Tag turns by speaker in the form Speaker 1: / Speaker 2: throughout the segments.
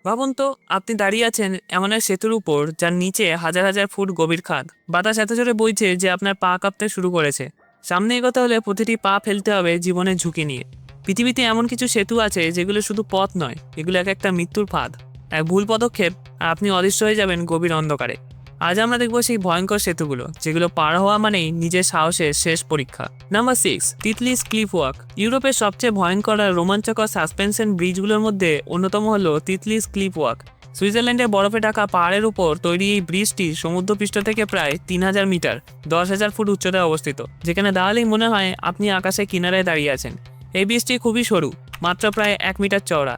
Speaker 1: ভাবুন তো, আপনি দাঁড়িয়ে আছেন এমন এক সেতুর উপর যার নিচে হাজার হাজার ফুট গভীর খাদ। বাতাস এত জোরে বইছে যে আপনার পা কাঁপতে শুরু করেছে। সামনে এগোতে হলে প্রতিটি পা ফেলতে হবে জীবনের ঝুঁকি নিয়ে। পৃথিবীতে এমন কিছু সেতু আছে যেগুলো শুধু পথ নয়, এগুলো এক একটা মৃত্যুর ফাঁদ। এক ভুল পদক্ষেপ আর আপনি অদৃশ্য হয়ে যাবেন গভীর অন্ধকারে। আজ আমরা দেখবো সেই ভয়ঙ্কর সেতুগুলো যেগুলো পার হওয়া মানেই নিজের সাহসের শেষ পরীক্ষা। Number 6, Titlis Cliff Walk. ইউরোপের সবচেয়ে ভয়ঙ্কর আর রোমাঞ্চকর সাসপেনশন ব্রিজগুলোর মধ্যে অন্যতম হলো তিতলিস ক্লিফ ওয়াক। সুইজারল্যান্ডের বরফে ঢাকা পাহাড়ের উপর তৈরি এই ব্রিজটি সমুদ্রপৃষ্ঠ থেকে প্রায় 3000 মিটার, 10,000 ফুট উচ্চতায় অবস্থিত, যেখানে দাঁড়ালেই মনে হয় আপনি আকাশের কিনারায় দাঁড়িয়ে আছেন। এই ব্রিজটি খুবই সরু, মাত্র প্রায় 1 মিটার চওড়া।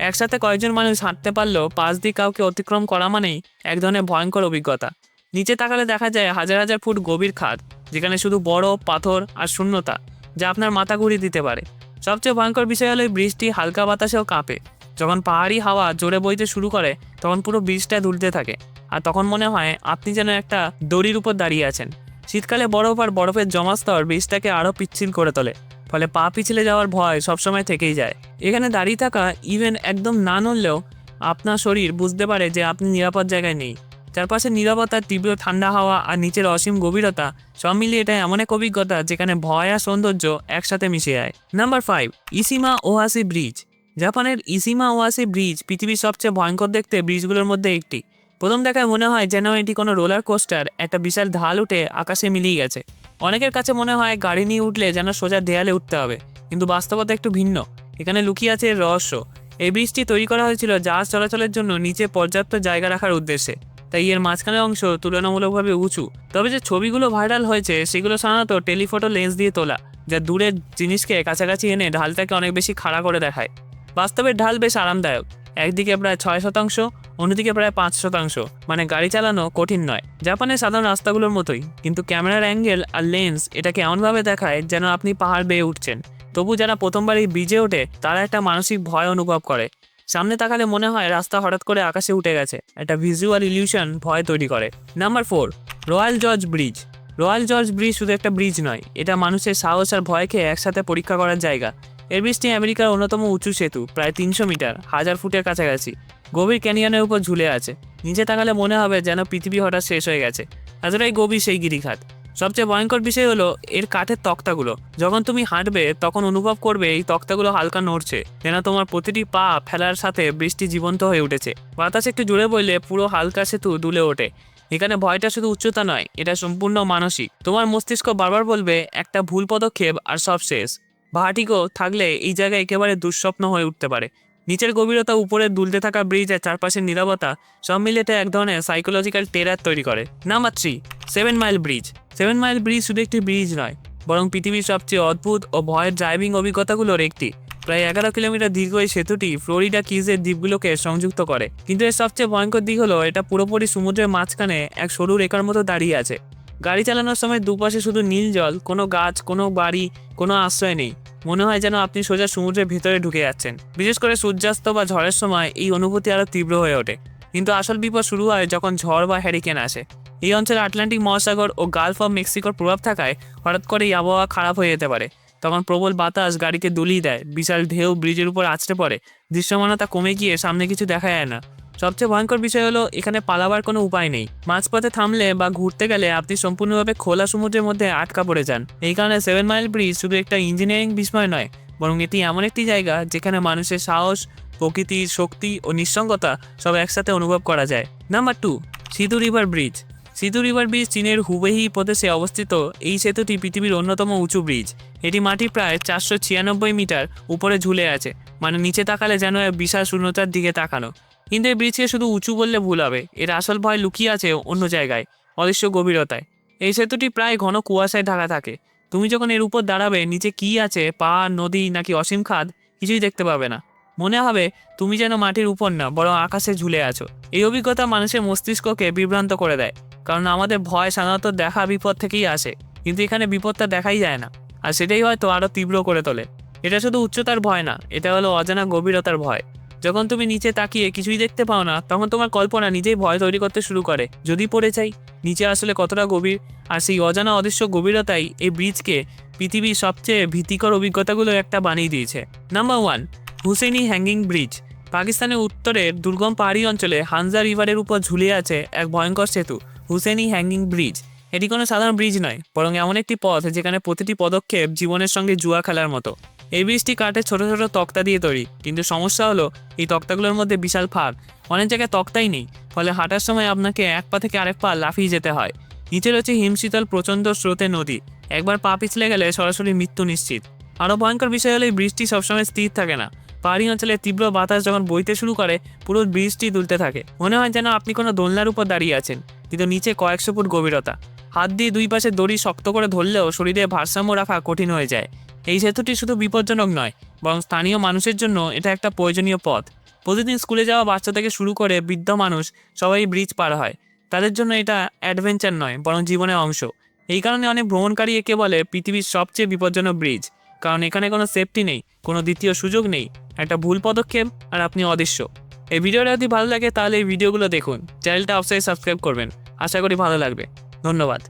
Speaker 1: একসাথে কয়েকজন মানুষ হাঁটতে পারলেও পাশ দিয়ে কাউকে অতিক্রম করা মানেই এক ধরনের ভয়ঙ্কর অভিজ্ঞতা। নিচে তাকালে দেখা যায় হাজার হাজার ফুট গভীর খাদ, যেখানে শুধু বরফ, পাথর আর শূন্যতা, যা আপনার মাথা ঘুরিয়ে দিতে পারে। সবচেয়ে ভয়ঙ্কর বিষয় হলো এই ব্রিজটি হালকা বাতাসেও কাঁপে। যখন পাহাড়ি হাওয়া জোরে বইতে শুরু করে তখন পুরো ব্রিজটা দুলতে থাকে, আর তখন মনে হয় আপনি যেন একটা দড়ির উপর দাঁড়িয়ে আছেন। শীতকালে বরফ আর বরফের জমা স্তর ব্রিজটাকে আরও পিচ্ছিল করে তোলে, ফলে পা পিছলে যাওয়ার ভয় সবসময় থেকেই যায়। এখানে দাঁড়িয়ে থাকা, ইভেন একদম না নড়লেও আপনার শরীর বুঝতে পারে যে আপনি নিরাপদ জায়গায় নেই। চারপাশে নীরবতা, তীব্র ঠান্ডা হাওয়া আর নিচের অসীম গভীরতা, সব মিলিয়ে এটা এমন এক অভিজ্ঞতা যেখানে ভয় আর সৌন্দর্য একসাথে মিশে যায়। Number 5, Eshima Ohashi bridge. জাপানের ইসিমা ওয়াসি ব্রিজ পৃথিবীর সবচেয়ে ভয়ঙ্কর দেখতে ব্রিজগুলোর মধ্যে একটি। প্রথম দেখায় মনে হয় যেন এটি কোনো রোলার কোস্টার, একটা বিশাল ঢাল উঠে আকাশে মিলিয়ে গেছে। অনেকের কাছে মনে হয় গাড়ি নিয়ে উঠলে যেন সোজা দেয়ালে উঠতে হবে, কিন্তু বাস্তবতা একটু ভিন্ন। এখানে লুকিয়ে আছে এর রহস্য। এই ব্রিজটি তৈরি করা হয়েছিল জাহাজ চলাচলের জন্য নিচে পর্যাপ্ত জায়গা রাখার উদ্দেশ্যে, তাই এর মাঝখানের অংশ তুলনামূলকভাবে উঁচু। তবে যে ছবিগুলো ভাইরাল হয়েছে সেগুলো সাধারণত টেলিফটো লেন্স দিয়ে তোলা, যা দূরের জিনিসকে কাছাকাছি এনে ঢালটাকে অনেক বেশি খাড়া করে দেখায়। বাস্তবের ঢাল বেশ আরামদায়ক, একদিকে প্রায় 6%, অন্যদিকে প্রায় 5%, মানে গাড়ি চালানো কঠিন নয়, জাপানের সাধারণ রাস্তাগুলোর মতোই। কিন্তু ক্যামেরার অ্যাঙ্গেল আর লেন্স এটাকে এমনভাবে দেখায় যেন আপনি পাহাড় বেয়ে উঠছেন। তবু যারা প্রথমবার এই ব্রিজে ওঠে তারা একটা মানসিক ভয় অনুভব করে। সামনে তাকালে মনে হয় রাস্তা হঠাৎ করে আকাশে উঠে গেছে, একটা ভিজুয়াল ইলিউশন ভয় তৈরি করে। Number 4, royal George bridge. Royal George bridge শুধু একটা ব্রিজ নয়, এটা মানুষের সাহস আর ভয়কে একসাথে পরীক্ষা করার জায়গা। এই ব্রিজটি আমেরিকার অন্যতম উঁচু সেতু, প্রায় 300 মিটার, 1000 ফুটের কাছাকাছি, গভীর ক্যানিয়নের উপর ঝুলে আছে। নিচে তাকালে মনে হবে যেন পৃথিবী হঠাৎ শেষ হয়ে গেছে, এতটাই গভীর সেই গিরিখাত। সবচেয়ে ভয়ঙ্কর বিষয় হলো এর কাঠের তক্তাগুলো। যখন তুমি হাঁটবে তখন অনুভব করবে এই তক্তাগুলো হালকা নড়ছে, যেন তোমার প্রতিটি পা ফেলার সাথে বৃষ্টি জীবন্ত হয়ে উঠেছে। বাতাস একটু জোরে বইলে পুরো হালকা সেতু দুলে ওঠে। এখানে ভয়টা শুধু উচ্চতা নয়, এটা সম্পূর্ণ মানসিক। তোমার মস্তিষ্ক বারবার বলবে একটা ভুল পদক্ষেপ আর সব শেষ। ভার্টিগো থাকলে এই জায়গায় একেবারে দুঃস্বপ্ন হয়ে উঠতে পারে। নিচের গভীরতা, উপরে দুলতে থাকা ব্রিজ আর চারপাশের নীরবতা, সব মিলিয়ে এক ধরনের সাইকোলজিক্যাল টেরার তৈরি করে। Number 3, 7 mile bridge. 7 mile bridge শুধু একটি ব্রিজ নয়, বরং পৃথিবীর সবচেয়ে অদ্ভুত ও ভয়ের ড্রাইভিং অভিজ্ঞতাগুলোর একটি। প্রায় 11 কিলোমিটার দীর্ঘ এই সেতুটি ফ্লোরিডা কিজের দ্বীপগুলোকে সংযুক্ত করে। কিন্তু এর সবচেয়ে ভয়ঙ্কর দিক হলো এটা পুরোপুরি সমুদ্রের মাঝখানে এক সরু রেখার মতো দাঁড়িয়ে আছে। গাড়ি চালানোর সময় দুপাশে শুধু নীল জল, কোনো গাছ, কোনো বাড়ি, কোনো আশ্রয় নেই। মনে হয় যেন আপনি সোজা সমুদ্রের ভিতরে ঢুকে যাচ্ছেন। বিশেষ করে সূর্যাস্ত বা ঝড়ের সময় এই অনুভূতি আরও তীব্র হয়ে ওঠে। কিন্তু আসল বিপদ শুরু হয় যখন ঝড় বা হ্যারিকেন আসে। এই অঞ্চলে আটলান্টিক মহাসাগর ও গালফ অফ মেক্সিকোর প্রভাব থাকায় হঠাৎ করে এই আবহাওয়া খারাপ হয়ে যেতে পারে। তখন প্রবল বাতাস গাড়িকে দুলিয়ে দেয়, বিশাল ঢেউ ব্রিজের উপর আছড়ে পড়ে, দৃশ্যমানতা কমে গিয়ে সামনে কিছু দেখা যায় না। সবচেয়ে ভয়ঙ্কর বিষয় হলো এখানে পালাবার কোনো উপায় নেই। মাঝপথে থামলে বা ঘুরতে গেলে আপনি সম্পূর্ণভাবে খোলা সমুদ্রের মধ্যে আটকা পড়ে যান। এই কারণে 7 মাইল ব্রিজ শুধু একটা ইঞ্জিনিয়ারিং বিস্ময় নয়, বরং এটি এমন একটি জায়গা যেখানে মানুষের সাহস, প্রকৃতির শক্তি ও নিঃসঙ্গতা সব একসাথে অনুভব করা যায়। Number 2, Sidhu river bridge. Sidhu river bridge চীনের হুবেই প্রদেশে অবস্থিত। এই সেতুটি পৃথিবীর অন্যতম উঁচু ব্রিজ। এটি মাটি প্রায় 496 মিটার উপরে ঝুলে আছে, মানে নিচে তাকালে যেন এক বিশাল শূন্যতার দিকে তাকানো। কিন্তু এই ব্রিজকে শুধু উঁচু বললে ভুল হবে, এর আসল ভয় লুকিয়ে আছে অন্য জায়গায়, অদৃশ্য গভীরতায়। এই সেতুটি প্রায় ঘন কুয়াশায় ঢাকা থাকে। তুমি যখন এর উপর দাঁড়াবে, নিচে কি আছে, পাহাড়, নদী নাকি অসীম খাদ, কিছুই দেখতে পাবে না। মনে হবে তুমি যেন মাটির উপর না, বরং আকাশে ঝুলে আছো। এই অভিজ্ঞতা মানুষের মস্তিষ্ককে বিভ্রান্ত করে দেয়, কারণ আমাদের ভয় সাধারণত দেখা বিপদ থেকেই আসে, কিন্তু এখানে বিপদটা দেখাই যায় না, আর সেটাই হয়তো আরও তীব্র করে তোলে। এটা শুধু উচ্চতার ভয় না, এটা হলো অজানা গভীরতার ভয়। যখন তুমি নিচে তাকিয়ে কিছুই দেখতে পাও না, তখন তোমার কল্পনা নিজেই ভয় তৈরি করতে শুরু করে। যদি পড়ে যাই, নিচে আসলে কতটা গভীর। আর সেই অজানা অদৃশ্য গভীরতাই এই ব্রিজকে পৃথিবীর সবচেয়ে ভীতিকর অভিজ্ঞতাগুলো একটা বানিয়ে দিয়েছে। Number 1, Hussaini hanging bridge. পাকিস্তানের উত্তরের দুর্গম পাহাড়ি অঞ্চলে হানজা রিভারের উপর ঝুলিয়ে আছে এক ভয়ঙ্কর সেতু, হুসেনি হ্যাঙ্গিং ব্রিজ। এটি কোনো সাধারণ ব্রিজ নয়, বরং এমন একটি পথ যেখানে প্রতিটি পদক্ষেপ জীবনের সঙ্গে জুয়া খেলার মতো। এই ব্রিজটি কাঠের ছোট ছোট তক্তা দিয়ে তৈরি, কিন্তু সমস্যা হলো এই তক্তাগুলোর মধ্যে বিশাল ফাঁক। অনেক জায়গায় তক্তাই নেই, ফলে হাঁটার সময় আপনাকে এক পা থেকে আরেক পা লাফিয়ে যেতে হয়। নিচে রয়েছে হিমশীতল প্রচণ্ড স্রোতের নদী, একবার পা পিছলে গেলে সরাসরি মৃত্যু নিশ্চিত। আরও ভয়ঙ্কর বিষয় হলো এই ব্রিজটি সবসময় স্থির থাকে না। পাহাড়ি অঞ্চলে তীব্র বাতাস যখন বইতে শুরু করে, পুরো ব্রিজটি দুলতে থাকে। মনে হয় যেন আপনি কোনো দোলনার উপর দাঁড়িয়ে আছেন, কিন্তু নিচে কয়েকশো ফুট গভীরতা। হাত দিয়ে দুই পাশে দড়ি শক্ত করে ধরলেও শরীরে ভারসাম্য রাখা কঠিন হয়ে যায়। এই সেতুটি শুধু বিপজ্জনক নয়, বরং স্থানীয় মানুষের জন্য এটা একটা প্রয়োজনীয় পথ। প্রতিদিন স্কুলে যাওয়া বাচ্চা থেকে শুরু করে বৃদ্ধ মানুষ সবাই ব্রিজ পার হয়। তাদের জন্য এটা অ্যাডভেঞ্চার নয়, বরং জীবনের অংশ। এই কারণে অনেক ভ্রমণকারী একে বলে পৃথিবীর সবচেয়ে বিপজ্জনক ব্রিজ, কারণ এখানে কোনো সেফটি নেই, কোনো দ্বিতীয় সুযোগ নেই। একটা ভুল পদক্ষেপ আর আপনি অদৃশ্য। এই ভিডিওটা যদি ভালো লাগে তাহলে এই ভিডিওগুলো দেখুন, চ্যানেলটা অবশ্যই সাবস্ক্রাইব করবেন। আশা করি ভালো লাগবে। ধন্যবাদ।